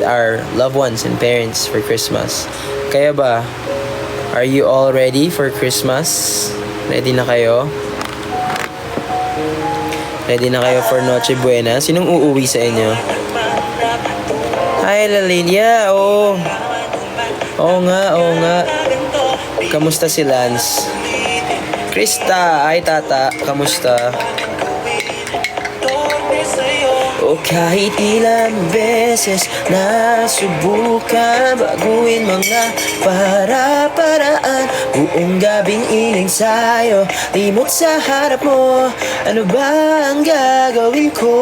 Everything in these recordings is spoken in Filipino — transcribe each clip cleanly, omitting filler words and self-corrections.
our loved ones and parents for Christmas. Kaya ba, are you all ready for Christmas? Ready na kayo? Ready na kayo for Noche Buena? Sinong uuwi sa inyo? Hi, Lalilia. Oo nga. Kamusta si Lance? Krista, ay tata, kamusta? O kahit ilang beses nasubukan baguhin mga para-paraan, buong gabing ininsayo, limot sa harap mo, ano ba ang gagawin ko?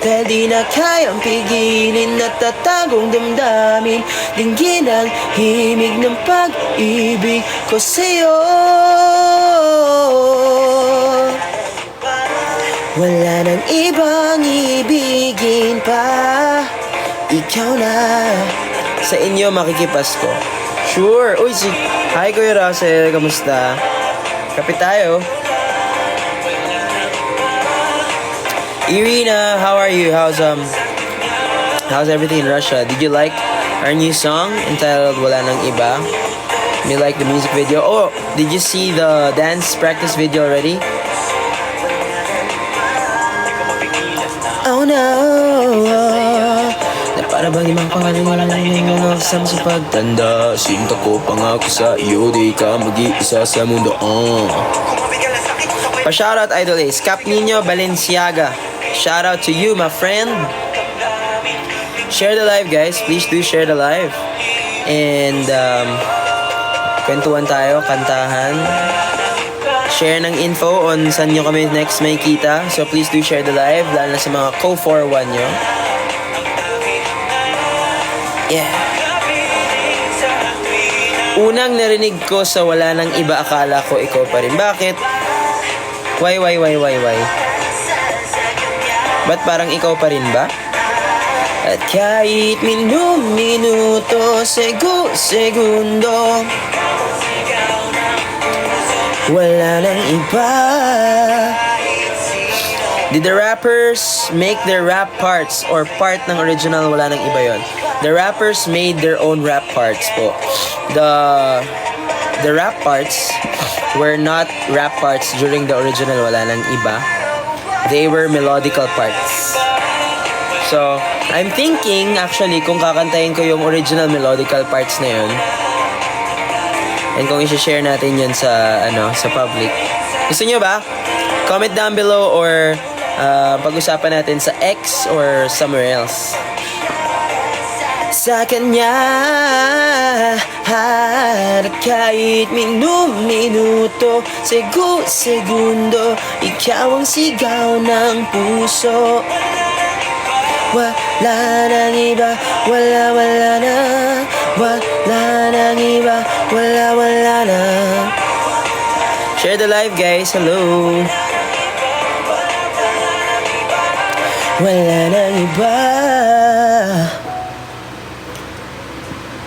Dahil di na kayang pigilin at tatagong damdamin, dinggin ang himig ng pag-ibig ko sa'yo. Wala nang ibang ibigin pa, ikaw na. Sa inyo makikipasko. Sure. Uy, hi Kuya Russell, kamusta? Kapit tayo. Irina, how are you? How's everything in Russia? Did you like our new song entitled Wala Nang Iba? You like the music video? Oh, did you see the dance practice video already? Oh no, na para bang ibang pangalan ng kasama sa pagtanda. Sinta ko pangako sa iyo, di ka mag-iisa sa mundo. Pa-shoutout Idol Ace, Cap Nino Balenciaga. Shoutout to you, my friend. Share the live, guys. Please do share the live. And kwentuhan tayo, kantahan. Share ng info on saan nyo kami next may kita. So please do share the live, lalo na sa mga co-41 nyo. Yeah. Unang narinig ko sa Wala Nang Iba, akala ko ikaw pa rin. Bakit? Why? Ba't parang ikaw pa rin ba? At kahit minuto, segundo, wala nang iba. Did the rappers make their rap parts or part ng original Wala Nang Iba yon? The rappers made their own rap parts po. The rap parts were not rap parts during the original Wala Nang Iba. They were melodical parts. So, I'm thinking actually kung kakantahin ko yung original melodical parts na yun, and kung i-share natin yun sa sa public. Gusto nyo ba? Comment down below or pag-usapan natin sa X or somewhere else. Sa kanya at kahit minuto, segundo, ikaw ang sigaw ng puso. Wala nang iba, wala na. Wala nang iba, wala na. Share the live, guys. Hello. Wala nang iba.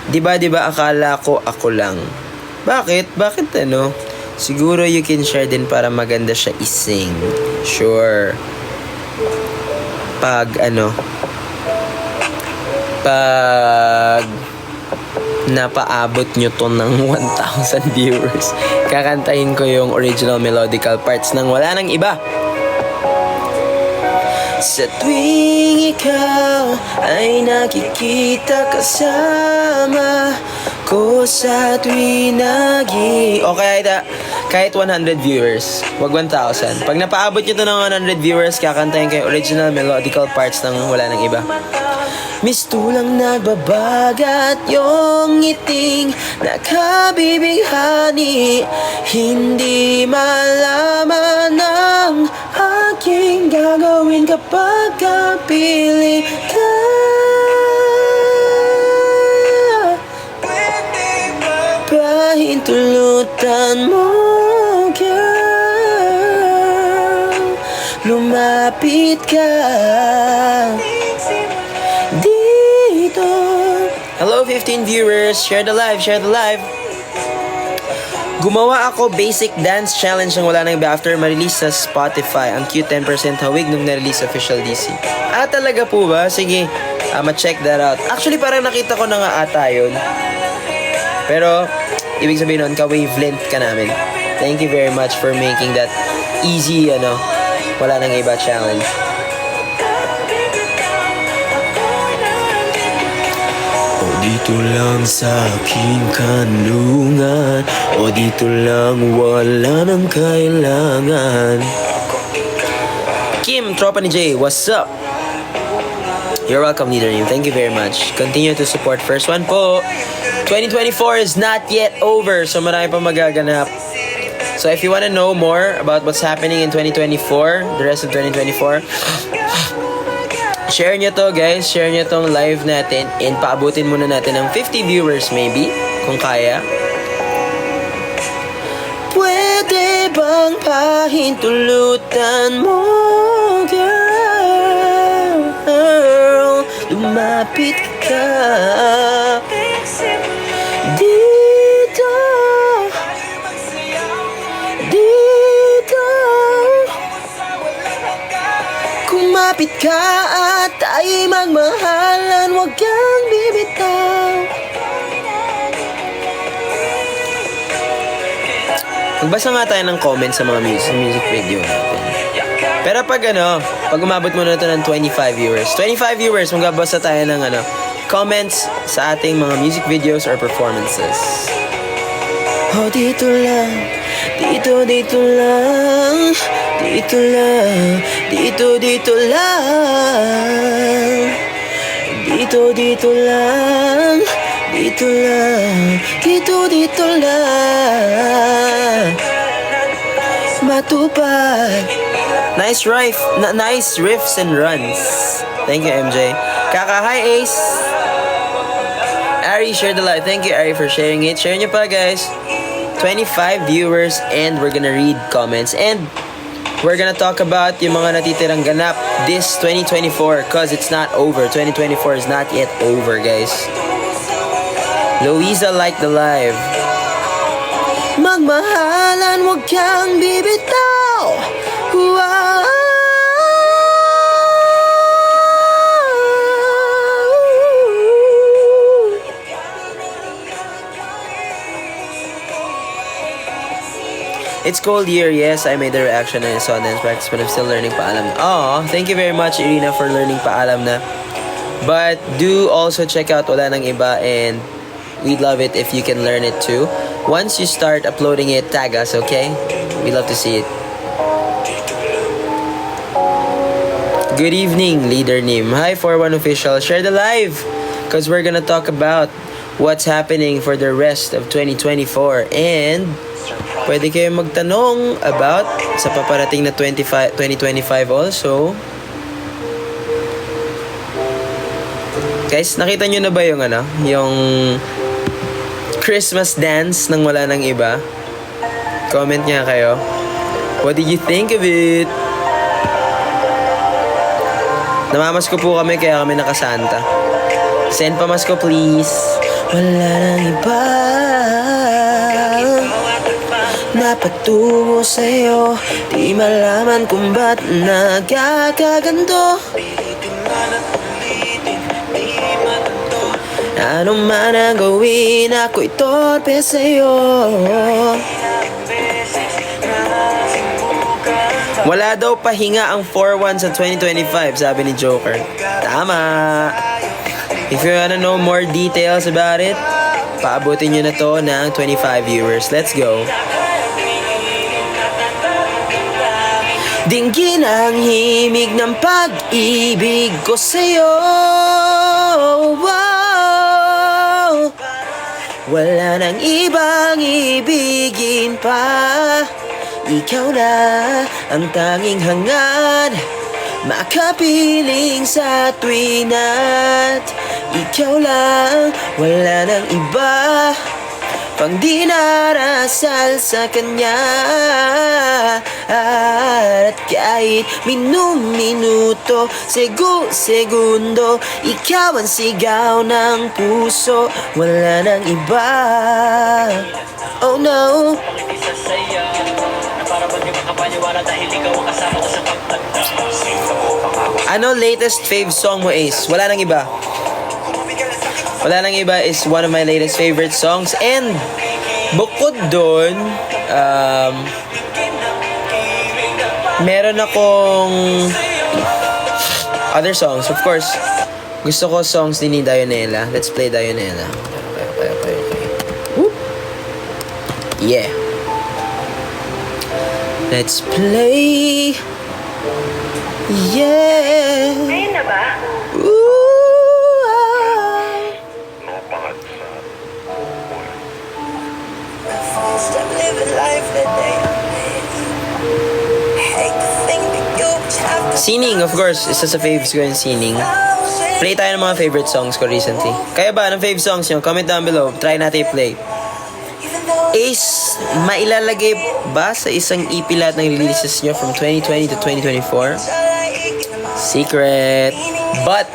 Diba, akala ko ako lang. Bakit? Siguro you can share din para maganda siya ising. Sure. Pag napaabot nyo to ng 1,000 viewers, kakantahin ko yung original melodical parts ng Wala Nang Iba. Sa tuwing ikaw ay nakikita kasama ko, sa tuwing okay, kahit 100 viewers, wag 1,000. Pag napaabot nyo to ng 100 viewers, kakantahin ko yung original melodical parts ng Wala Nang Iba. Mistulang nagbabagat yung ngiting nakabibighani, hindi malaman ang aking gagawin kapag kapili ka. Pahintulutan mo, girl, lumapit ka dito. Hello 15 viewers, share the live. Gumawa ako basic dance challenge ng Wala Nang Iba after ma-release sa Spotify. Ang cute 10% hawig nung na-release official DC. Talaga po ba? Sige, check that out. Actually, parang nakita ko na nga ata yun. Pero, ibig sabihin nun, ka-wavelength ka namin. Thank you very much for making that easy, wala nang iba challenge. O dito lang sa aking kanlungan, o dito lang wala nang kailangan. Kim, tropa ni Jay, what's up? You're welcome, Leader Nim. Thank you very much. Continue to support. First one po. 2024 is not yet over, so marami pa magaganap. So if you want to know more about what's happening in 2024, the rest of 2024, share nyo to, guys. Share nyo tong live natin and paabutin muna natin ng 50 viewers maybe, kung kaya. Pwede bang pahintulutan mo, girl? Lumapit ka dito, dito. Kumapit ka at tayo'y magmahalan, huwag kang bibitaw. Magbasa nga tayo ng comments sa mga music video natin. Pero pag umabot mo na ito ng 25 viewers, magbabasa tayo ng comments sa ating mga music videos or performances. Oh, dito lang, dito lang, dito lang, dito lang, dito lang, dito lang, matupad. Nice riffs and runs. Thank you, MJ. Kaka, hi Ace. Ari, share the live. Thank you, Ari, for sharing it. Share nyo pa, guys. 25 viewers and we're gonna read comments and we're gonna talk about yung mga natitirang ganap this 2024 cause it's not over. 2024 is not yet over, guys. Louisa liked the live. Magmahalan, huwag kang bibitaw. Wow. It's cold year, yes. I made the reaction and I saw dance practice but I'm still learning paalam na. Oh, thank you very much, Irina, for learning paalam na. But do also check out Wala Nang Iba and we'd love it if you can learn it too. Once you start uploading it, tag us, okay? We'd love to see it. Good evening, Leader Nim. Hi, 41 Official. Share the live because we're gonna talk about what's happening for the rest of 2024 and pwede kayo magtanong about sa paparating na 2025 also. Guys, nakita nyo na ba yung yung Christmas dance ng Wala Nang Iba? Comment nga kayo. What did you think of it? Namamasko po kami kaya kami nakasanta. Send pa masko please. Wala nang iba na patungo sa'yo, di malaman kung ba't nagkakaganto. Ano man ang gawin, ako'y torpe sa'yo. Wala daw pahinga ang 4-1 sa 2025, sabi ni Joker. Tama! If you wanna know more details about it, paabutin nyo na to ng 25 viewers. Let's go! Dinggin ang himig ng pag-ibig ko sa'yo. Wow. Wala nang ibang ibigin pa. Ikaw na ang tanging hangad, makapiling sa tuwina't ikaw lang, wala nang iba pang dinarasal sa kanya. At kahit minuto, segundo, ikaw ang sigaw ng puso, wala nang iba. Oh no. Ano latest fave song mo, Ace? Wala nang iba. Wala nang iba is one of my latest favorite songs. And bukod doon, meron akong other songs. Of course, gusto ko songs din ni Dionela. Let's play Dionela. Okay. Whoop. Yeah. Let's play. Yeah. Ayun na ba? Ooh, Sining, of course. Isa sa faves ko yung Sining. Play tayo ng mga favorite songs ko recently. Kaya ba, anong fave songs nyo? Comment down below. Try natin i-play. Ace, mailalagay ba sa isang EP lahat ng releases nyo from 2020 to 2024? Secret. But,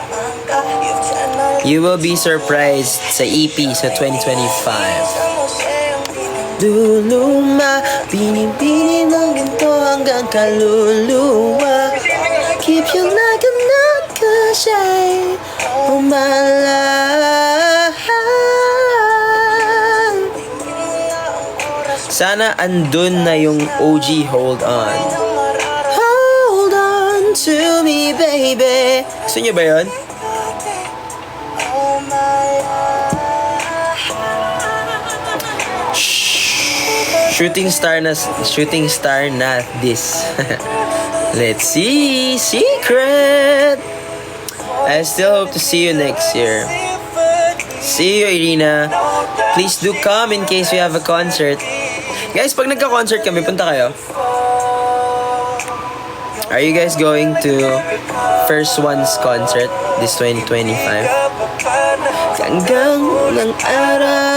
you will be surprised sa EP sa 2025. Luluma, binibini ng ginto hanggang kaluluwa. Keep you like a nagkashay, oh my life. Sana andun na yung OG Hold On. Hold on to me, baby. Gusto nyo ba yun? Shooting star na this. Let's see. Secret. I still hope to see you next year. See you, Irina. Please do come in case we have a concert. Guys, pag nagka-concert kami, punta kayo. Are you guys going to First One's concert this 2025? Hanggang ng araw.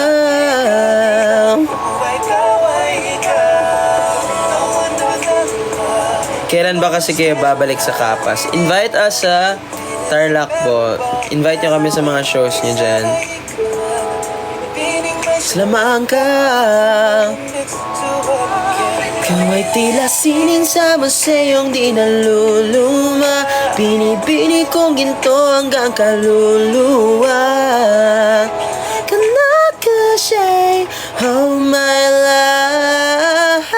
Kailan ba kasi kayo babalik sa Kapas? Invite us sa Tarlac po. Invite nyo kami sa mga shows nyo dyan. Salamaan ka. Ikaw ay tila sining sa masayong di naluluma. Binibini kong ginto hanggang kaluluwa. Kanak ka siya'y oh my life.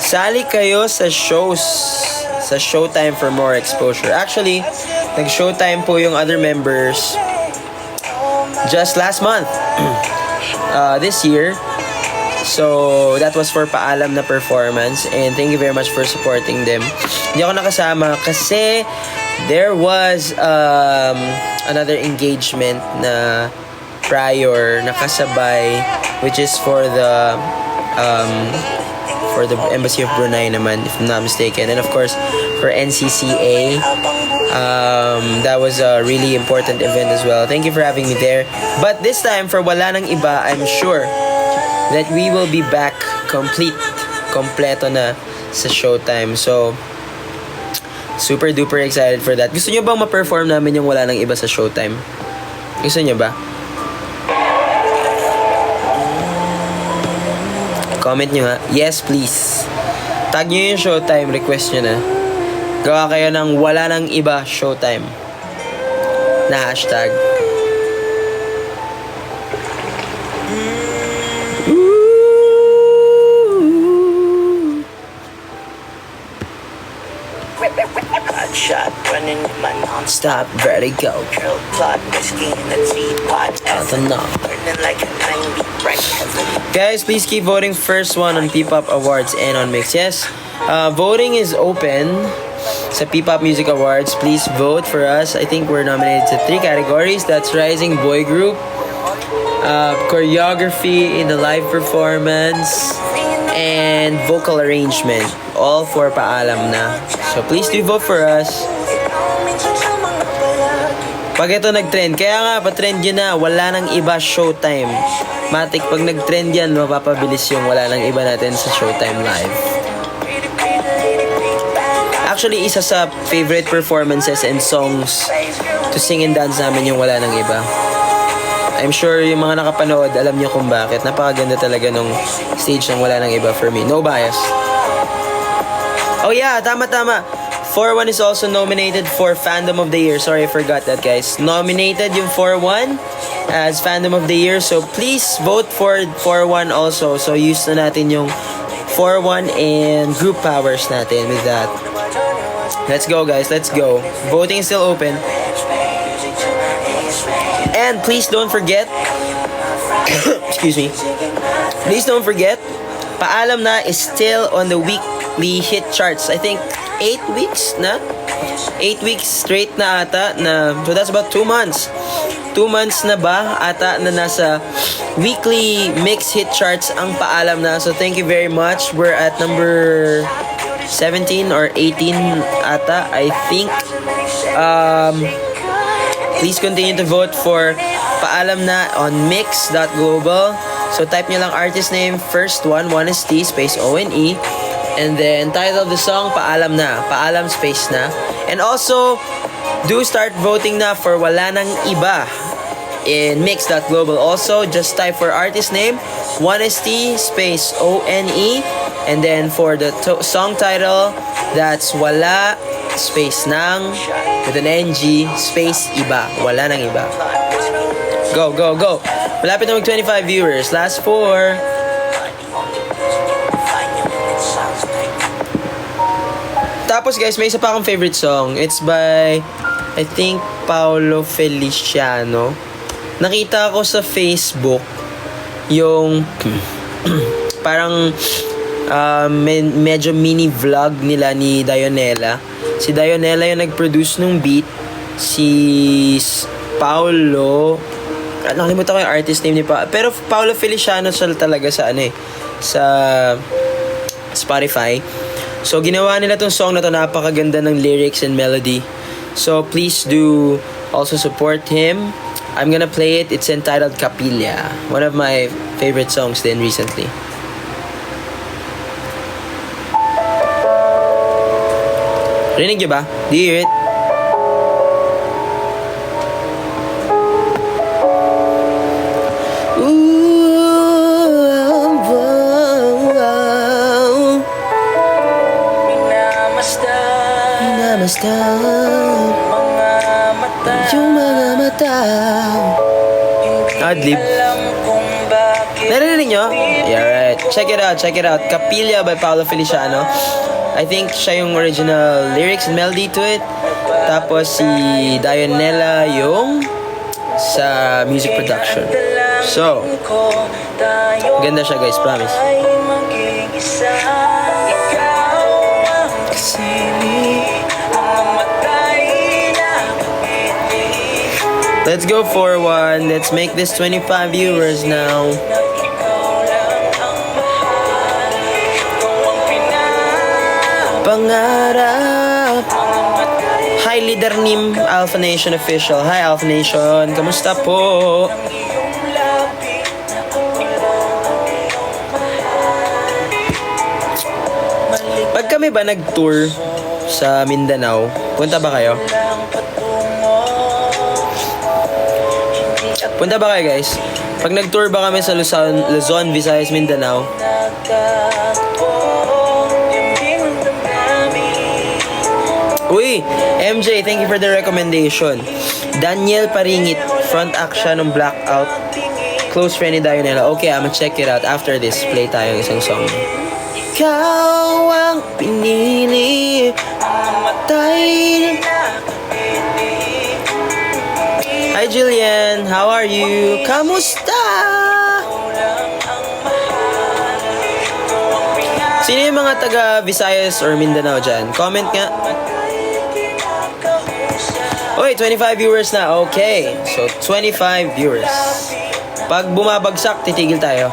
Sali kayo sa shows sa Showtime for more exposure. Actually, nag-Showtime po yung other members just last month. This year. So, that was for Paalam na performance. And thank you very much for supporting them. Hindi ako nakasama kasi there was another engagement na prior nakasabay, which is for the Embassy of Brunei naman, if I'm not mistaken. And of course, for NCCA, that was a really important event as well. Thank you for having me there. But this time, for Wala Nang Iba, I'm sure that we will be back kompleto na sa Showtime. So, super duper excited for that. Gusto nyo bang ma-perform namin yung Wala Nang Iba sa Showtime? Gusto nyo ba? Comment nyo ha. Yes, please. Tag nyo yung Showtime. Request nyo na. Gawa kayo ng Wala Nang Iba Showtime na hashtag. Shot running my non-stop vertigo. Drill plot, whiskey in the teapot. Burning like a 90 bright heaven. Guys, please keep voting first one on P-Pop Awards and on Mix. Yes, voting is open sa P-Pop Music Awards. Please vote for us. I think we're nominated to 3 categories. That's Rising Boy Group, Choreography in the Live Performance, and Vocal Arrangement. All 4 paalam na. So please do vote for us. Pag ito nag-trend, kaya nga pa-trend yun na, Wala Nang Iba Showtime. Matik, pag nag-trend yan, mapapabilis yung Wala Nang Iba natin sa Showtime Live. Actually, isa sa favorite performances and songs to sing and dance namin yung Wala Nang Iba. I'm sure yung mga nakapanood, alam niyo kung bakit. Napakaganda talaga nung stage ng Wala Nang Iba for me. No bias. Oh yeah, tama. 4-1 is also nominated for Fandom of the Year. Sorry, I forgot that, guys. Nominated yung 4-1 as Fandom of the Year. So please vote for 4-1 also. So use na natin yung 4-1 and group powers natin with that. Let's go, guys. Let's go. Voting is still open. And please don't forget, excuse me. Please don't forget, Paalam Na is still on the weekly hit charts. I think 8 weeks na? 8 weeks straight na ata na, so that's about 2 months. 2 months na ba ata na nasa weekly mix hit charts ang Paalam Na. So thank you very much. We're at number 17 or 18 ata, I think. Please continue to vote for Paalam Na on mix.global. So type nyo lang artist name, first one is T, space O-N-E. And then title of the song, Paalam Na. Paalam space na. And also, do start voting na for Wala Nang Iba in mix.global. Also, just type for artist name, one is T, space O-N-E. And then for the song title, that's Wala space Nang with an NG space Iba. Wala Nang Iba. Go. Malapit na mag 25 viewers. Last 4. Tapos guys, may isa pa akong favorite song. It's by, I think, Paolo Feliciano. Nakita ko sa Facebook yung parang medyo mini vlog nila ni Dionela. Si Dionela yung nag-produce nung beat. Si Paolo, nakalimutan ko yung artist name ni pero Paolo Feliciano siya talaga sa sa Spotify. So ginawa nila tong song na to, napakaganda ng lyrics and melody. So please do also support him. I'm gonna play it. It's entitled Capilla. One of my favorite songs din recently. Rinig niyo ba? Do you hear it? Yung mga mata. Adlib. Narinig nyo? Yeah, right. Check it out. Capilla by Paolo Feliciano. I think siya yung original lyrics and melody to it. Tapos si Dionela yung sa music production. So, ganda siya guys, promise. Let's go for one. Let's make this 25 viewers now. Pangarap. Hi, Leader Nim, Alpha Nation Official. Hi, Alpha Nation. Kamusta po? Pag kami ba nag-tour sa Mindanao, punta ba kayo? Punta ba kayo guys? Pag nag-tour ba kami sa Luzon, Visayas, Mindanao? Uy, MJ, thank you for the recommendation. Daniel Paringit, front action ng Blackout. Close friend ni Dionela. Okay, I'ma check it out. After this, play tayo ng isang song. Ikaw ang pinili, mamatay. Hi Jillian, how are you? Kamusta? Sino yung mga taga Visayas or Mindanao dyan? Comment nga. Uy, 25 viewers na. Okay, so 25 viewers. Pag bumabagsak, titigil tayo.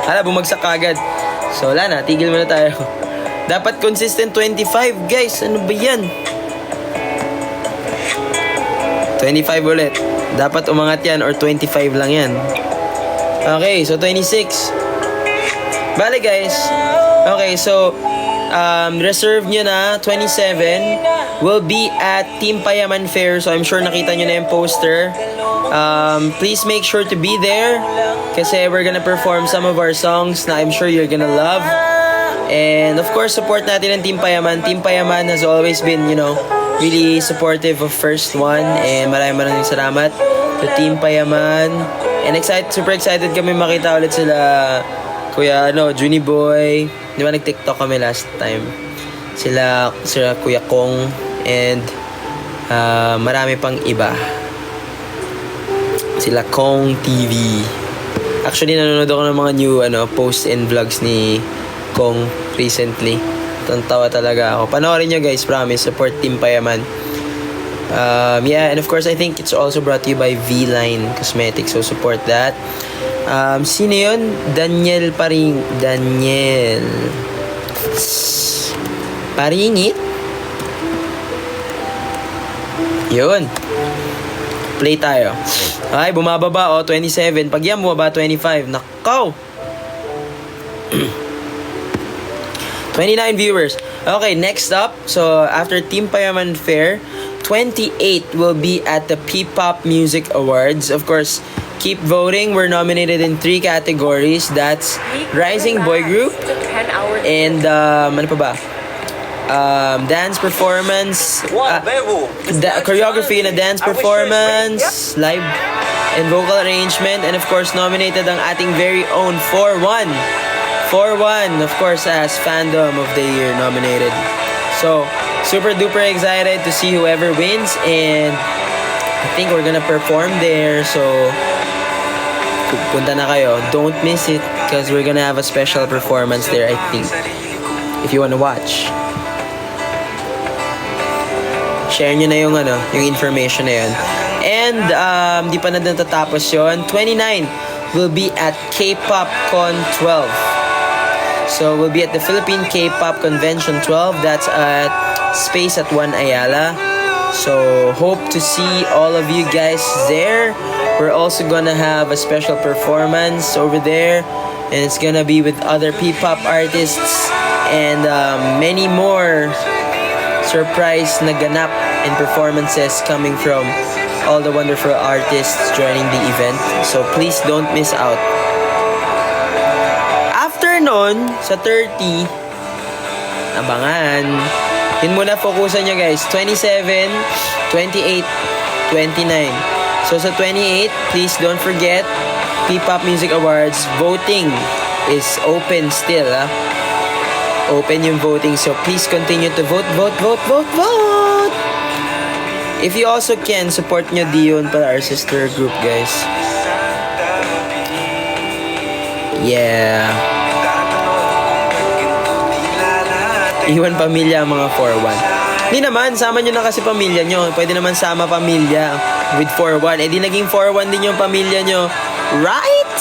Hala, bumagsak agad. So wala na, tigil muna tayo. Dapat consistent 25 guys. Ano ba yan? 25 ulit. Dapat umangat yan or 25 lang yan. Okay, so 26. Bale guys. Okay, so reserve nyo na, 27, will be at Team Payaman Fair. So I'm sure nakita nyo na yung poster. Please make sure to be there kasi we're gonna perform some of our songs na I'm sure you're gonna love. And of course, support natin ang Team Payaman. Team Payaman has always been, really supportive of First One. And maraming salamat to Team Payaman. And super excited kami makita ulit sila Kuya Junie Boy. Di ba nag-TikTok kami last time? Sila Kuya Kong and marami pang iba. Sila Kong TV. Actually, nanonood ako ng mga new posts and vlogs ni Kong recently. Tawa talaga ako. Panoorin nyo guys, promise. Support Team Payaman. Yeah, and of course, I think it's also brought to you by V-Line Cosmetics. So, support that. Sino yun? Daniel Paringit? Yun. Play tayo. Ay, bumababa 27. Pag yan bumaba 25. Nakaw! 29 viewers. Okay, next up. So, after Team Payaman Fair, 28 will be at the P-Pop Music Awards. Of course, keep voting. We're nominated in 3 categories. That's Rising Boy Group and ano pa ba? Dance performance, choreography in a dance performance, live and vocal arrangement, and of course nominated ang ating very own 4-1, of course, as Fandom of the Year nominated. So super duper excited to see whoever wins, and I think we're gonna perform there. So punta na kayo, don't miss it because we're gonna have a special performance there, I think, if you wanna watch. Share nyo na yung information na yun. And di pa na natatapos yun. 29 will be at K-Pop Con 12. So we'll be at the Philippine K-Pop Convention 12. That's at Space at 1 Ayala. So hope to see all of you guys there. We're also gonna have a special performance over there, and it's gonna be with other P-pop artists and many more surprise na ganap and performances coming from all the wonderful artists joining the event. So please don't miss out. After nun, sa 30, abangan. Yun muna, focusan nyo guys. 27, 28, 29. So sa 28, please don't forget, P-Pop Music Awards, voting is open still. Open yung voting. So please continue to vote. If you also can, support nyo Dion para our sister group, guys. Yeah. Iwan pamilya ang mga 4-1. Hindi naman, sama nyo na kasi pamilya nyo. Pwede naman sama pamilya with 4-1. Eh di naging 4-1 din yung pamilya nyo. Right?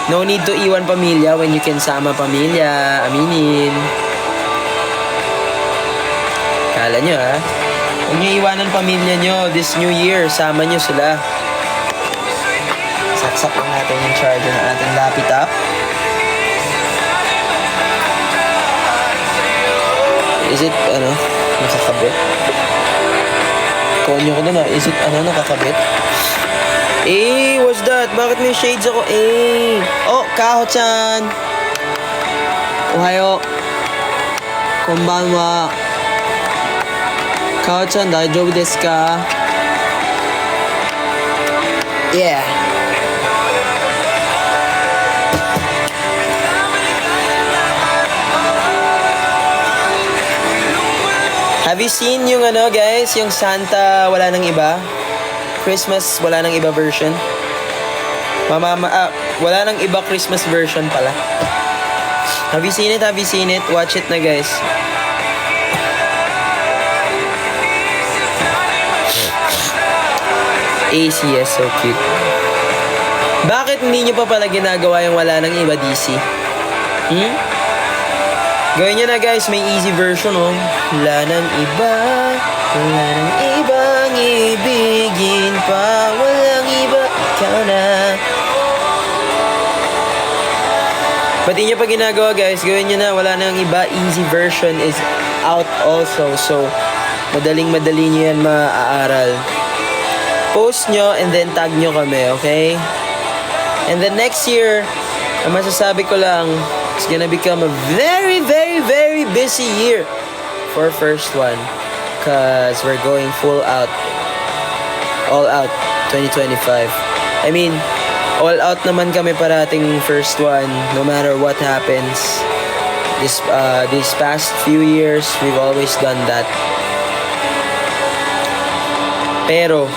No need to iwan pamilya when you can sama pamilya. Aminin. Kala nyo Huwag nyo iwanan pamilya nyo this new year. Sama nyo sila. Saksak lang natin yung charger ng ating laptop. Is it, nakakabit? Konyo ko doon Is it, nakakabit? What's that? Bakit may shades ako? Oh, Kaho-chan! Ohayo. Konbanwa. Kaho-chan, daijoubu desu ka? Yeah. Have you seen yung guys, yung Santa wala nang iba? Christmas wala nang iba version? Wala nang iba Christmas version pala. Have you seen it? Watch it na guys. ACS, so cute. Bakit hindi nyo pa pala ginagawa yung wala nang iba DC? Gawin nyo na guys, may easy version Wala nang iba, wala nang ibang ibigin pa, walang iba, ikaw na. Ba't di nyo pa ginagawa guys? Gawin nyo na. Wala nang iba. Easy version is out also. So, madaling-madali nyo yan maaaral. Post nyo and then tag nyo kami, okay? And then next year, ang masasabi ko lang, it's gonna become a very, very, very busy year for first one. Cause we're going full out. All out 2025. I mean, all out naman kami parating first one, no matter what happens. These past few years, we've always done that. Pero,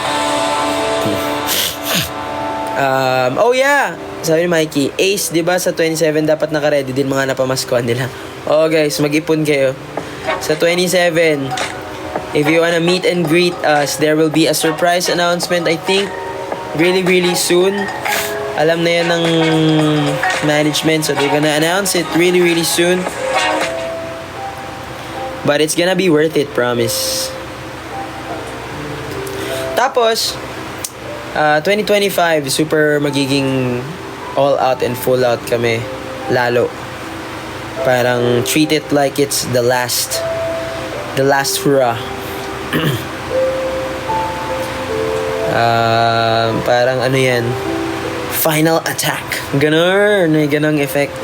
oh yeah, sabi ni Mikey, Ace, di ba sa 27 dapat naka-ready din mga napamaskuhan nila. Oh guys, mag-ipon kayo. Sa 27, if you wanna meet and greet us, there will be a surprise announcement, I think, really, really soon. Alam na yan ng management, so they're gonna announce it really, really soon. But it's gonna be worth it, promise. Tapos, 2025, super magiging all out and full out kami. Lalo. Parang treat it like it's the last hurrah. Parang ano yan, final attack. Ganong effect.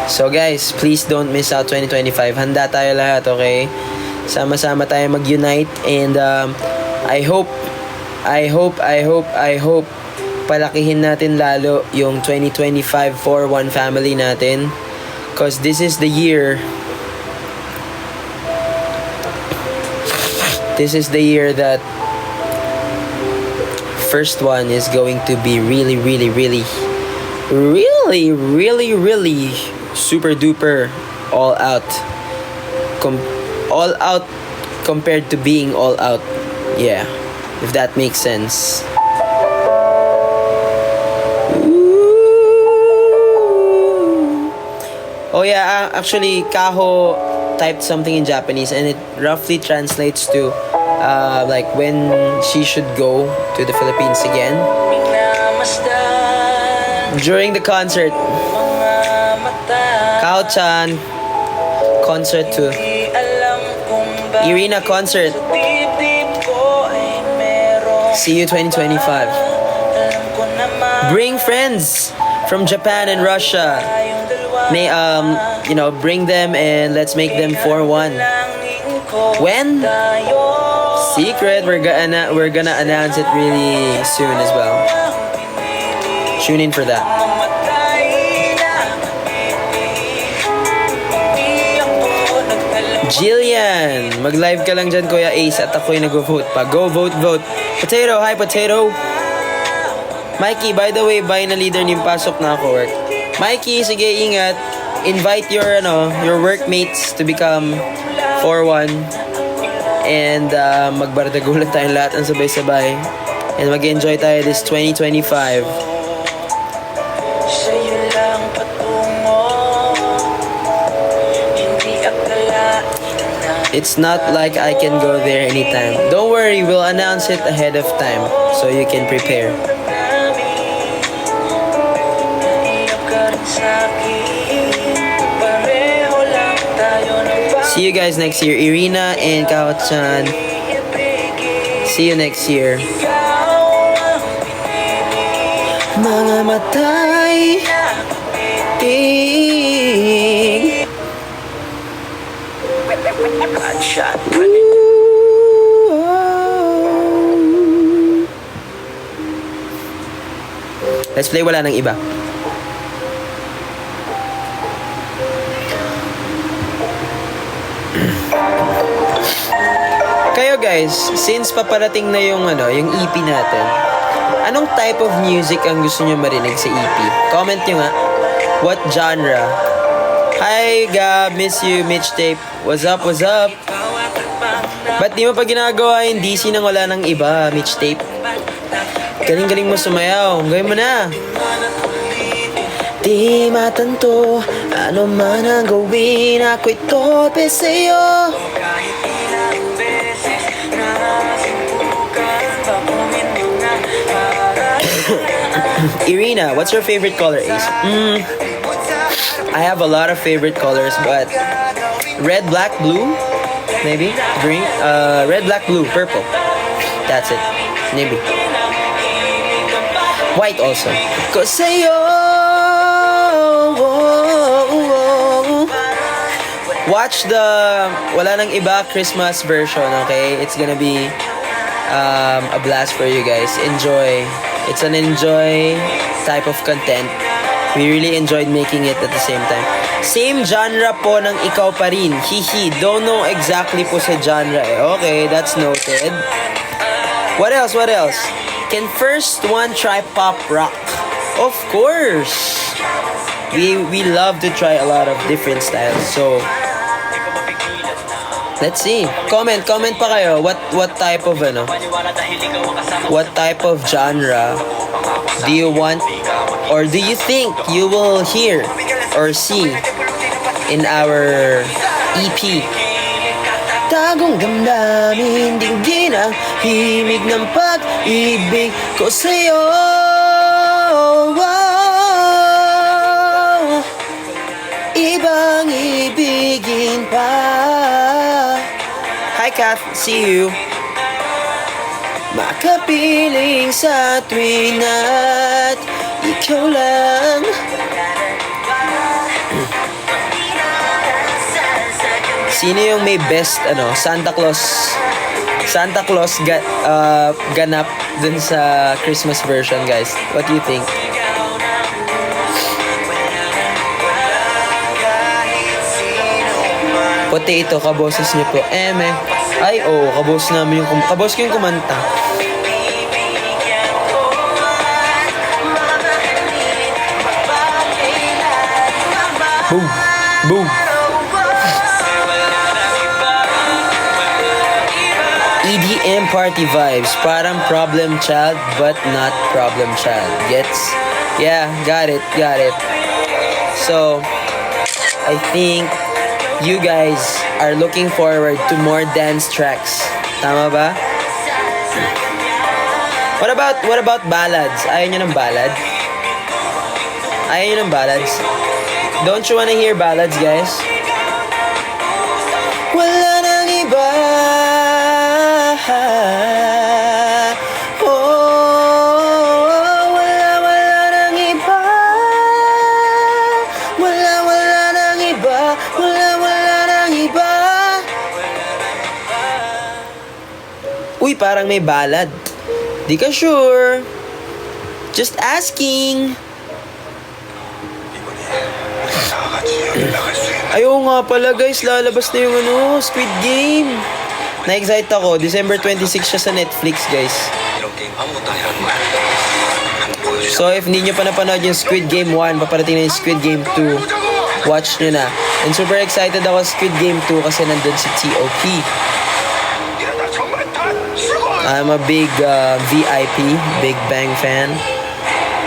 So guys, please don't miss out 2025. Handa tayo lahat, okay? Sama-sama tayo mag-unite and I hope palakihin natin lalo yung 2025 4-1 family natin, cause this is the year that first one is going to be really super duper all out compared to being all out. Yeah, if that makes sense. Oh yeah, actually Kaho typed something in Japanese and it roughly translates to like when she should go to the Philippines again. During the concert, Kao-chan concert to Irina concert. See you 2025. Bring friends from Japan and Russia. May bring them and let's make them 4-1. When? Secret. We're gonna announce it really soon as well. Tune in for that. Jillian, mag-live ka lang dyan, Kuya Ace, at ako'y nag-vote pa. Go vote. Potato, hi Potato. Mikey, by the way, na leader niyo, pasok na ako work. Mikey, sige, ingat. Invite your workmates to become 4-1. And magbardagulan tayong lahat ng sabay-sabay. And mag-enjoy tayo this 2025. It's not like I can go there anytime. Don't worry, we'll announce it ahead of time so you can prepare. See you guys next year, Irina and Kao-chan. See you next year. Mga matay Let's play wala nang iba. Kayo guys, since paparating na yung EP natin, anong type of music ang gusto nyo marinig sa EP? Comment nyo nga. What genre? Hi Gab, miss you, Mitch Tape. What's up? Ba't di mo pa ginagawa yung DC nang wala nang iba, Mitch Tape? Galing-galing mo sumayaw. Gawin mo na. Di matanto, ano man ang gawin, ako'y tope sa'yo. Irina, what's your favorite color, Ace? I have a lot of favorite colors, but red, black, blue, maybe green. Red, black, blue, purple. That's it. Maybe white also. Cause sa'yo, watch the Wala Nang Iba Christmas version, okay? It's gonna be a blast for you guys. Enjoy. It's an enjoy type of content. We really enjoyed making it at the same time. Same genre po ng Ikaw Pa Rin. Hihi. Don't know exactly po sa genre eh. Okay, that's noted. What else? What else? Can first one try pop rock? Of course. We love to try a lot of different styles. So let's see. Comment pa kayo. What type of what type of genre do you want or do you think you will hear or see in our EP? Tagong damdamin, dinggin ang himig ng pag-ibig ko sa'yo. Wow. Ibang ibigin pa. Hi, Kath. See you. Makapiling sa tuwing at ikaw lang. Sino yung may best Santa Claus ganap dun sa Christmas version, guys? What do you think? Potato, kaboses niyo po. Ay, kabos namin kabos ko yung kumanta. Boom. Boom. EDM party vibes. Parang Problem Child, but not Problem Child. Gets? Yeah, got it. So, I think you guys are looking forward to more dance tracks. Tama ba? What about ballads? Ayaw nyo ng ballad? Ayaw nyo ng ballads? Don't you wanna hear ballads, guys? Wala nang iba. Wala nang iba. Wala nang iba. Wala nang iba. Uy, parang may ballad. Di ka sure. Just asking. Ayaw nga pala, guys, lalabas na yung Squid Game. Na-excite ako. December 26 siya sa Netflix, guys. So if hindi nyo pa napanood yung Squid Game 1, paparating na yung Squid Game 2. Watch nyo na. And super excited ako sa Squid Game 2 kasi nandun si T.O.P. I'm a big VIP, Big Bang fan.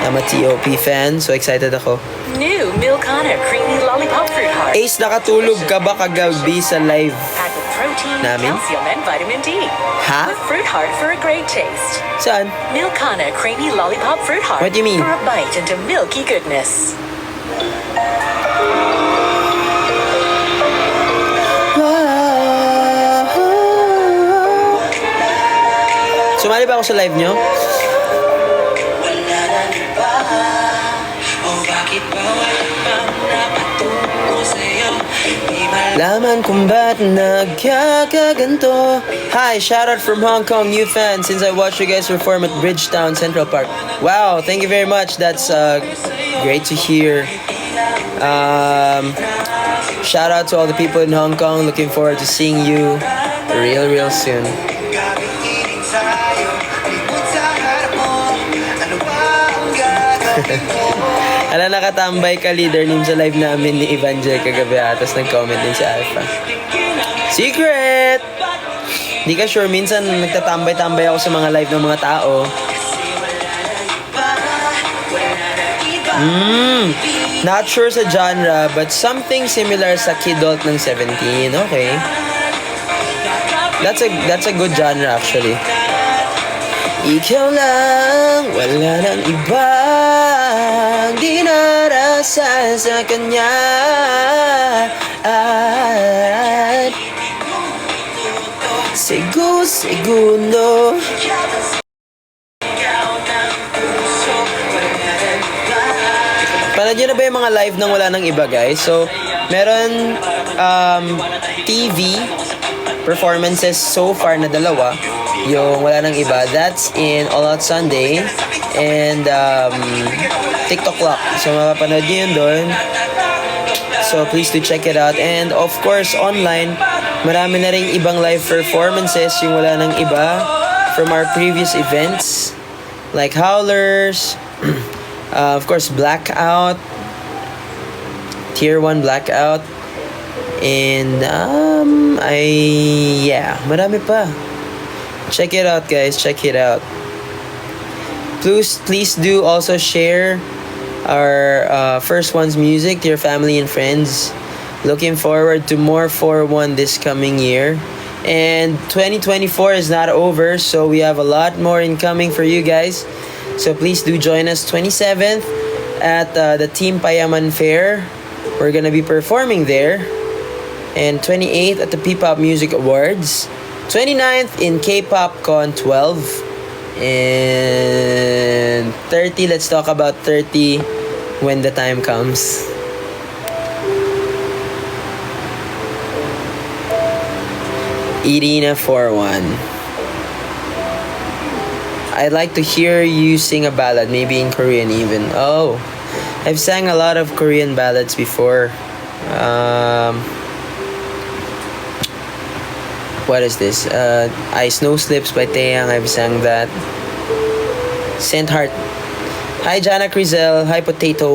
I'm a T.O.P. fan, so excited ako. New Milkana Creamy Lollipop Fruit Heart. Ace, nakatulog ka ba kagabi sa live Packed with protein, namin? calcium, and vitamin D. Ha? With Fruit Heart for a great taste. Saan? Milkana Creamy Lollipop Fruit Heart. What do you mean? For a bite into milky goodness. Sumali ba ako sa live nyo? Laman kung ba't nagkakaganto. Hi, shout out from Hong Kong, new fan since I watched you guys perform at Bridgetown Central Park. Wow, thank you very much. That's great to hear. Shout out to all the people in Hong Kong. Looking forward to seeing you real soon. Ala, nakatambay ka, leader name sa live namin ni Evangel kagabi tapos nag-comment din si Alpha. Secret! Di ka sure, minsan nagtatambay-tambay ako sa mga live ng mga tao. Not sure sa genre, but something similar sa Kidult ng 17. Okay. That's a good genre actually. Ikaw lang, wala nang ibang di narasal sa kanya. At segundo Panood nyo na ba yung mga live ng Wala Nang Iba, guys? So, meron TV performances so far na dalawa. Yung Wala Nang Iba, that's in All Out Sunday and TikTok Clock. So, mapapanood nyo yun doon. So, please do check it out. And, of course, online, marami na rin ibang live performances yung Wala Nang Iba from our previous events. Like Howlers, of course, Blackout, Tier 1 Blackout, and marami pa. Check it out, guys. Check it out. Please do also share our First One's music to your family and friends. Looking forward to more 4-1 this coming year. And 2024 is not over, so we have a lot more incoming for you guys. So please do join us 27th at the Team Payaman Fair. We're gonna be performing there. And 28th at the P-Pop Music Awards. 29th in K-Pop Con 12. And 30, let's talk about 30 when the time comes. Irina 4-1. I'd like to hear you sing a ballad, maybe in Korean even. Oh, I've sang a lot of Korean ballads before. What is this? I Snow Slips by Taeyang. I've sang that. Saint Heart. Hi, Jana Crizel. Hi, Potato.